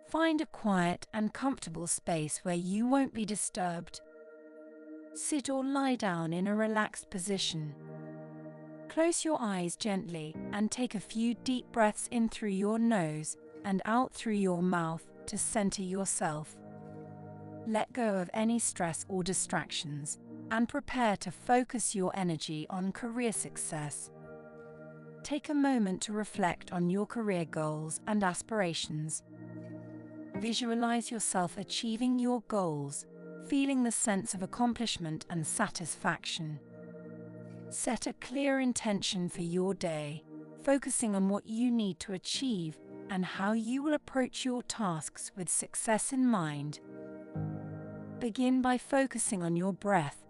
Find a quiet and comfortable space where you won't be disturbed. Sit or lie down in a relaxed position. Close your eyes gently and take a few deep breaths in through your nose and out through your mouth to center yourself. Let go of any stress or distractions and prepare to focus your energy on career success. Take a moment to reflect on your career goals and aspirations. Visualize yourself achieving your goals, feeling the sense of accomplishment and satisfaction. Set a clear intention for your day, focusing on what you need to achieve and how you will approach your tasks with success in mind. Begin by focusing on your breath.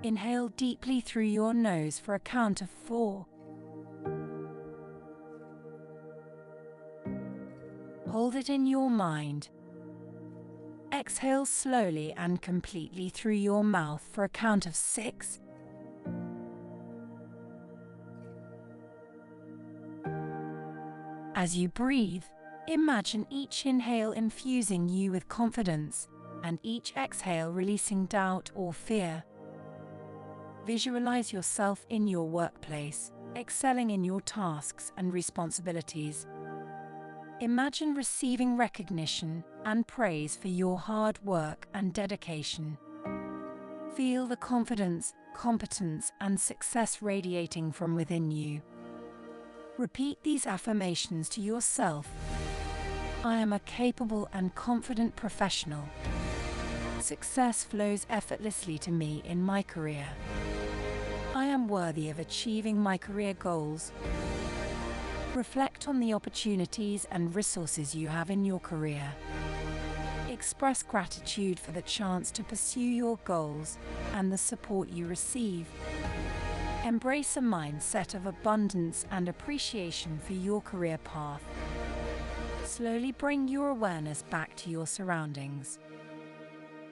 Inhale deeply through your nose for a count of 4. Hold it in your mind. Exhale slowly and completely through your mouth for a count of 6. As you breathe, imagine each inhale infusing you with confidence and each exhale releasing doubt or fear. Visualize yourself in your workplace, excelling in your tasks and responsibilities. Imagine receiving recognition and praise for your hard work and dedication. Feel the confidence, competence, and success radiating from within you. Repeat these affirmations to yourself. I am a capable and confident professional. Success flows effortlessly to me in my career. I am worthy of achieving my career goals. Reflect on the opportunities and resources you have in your career. Express gratitude for the chance to pursue your goals and the support you receive. Embrace a mindset of abundance and appreciation for your career path. Slowly bring your awareness back to your surroundings.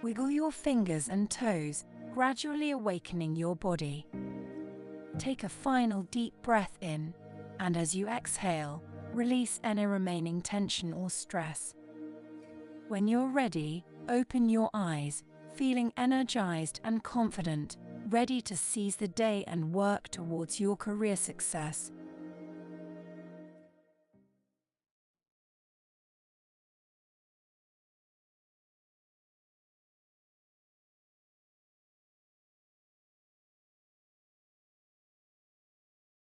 Wiggle your fingers and toes, gradually awakening your body. Take a final deep breath in, and as you exhale, release any remaining tension or stress. When you're ready, open your eyes, feeling energized and confident, ready to seize the day and work towards your career success.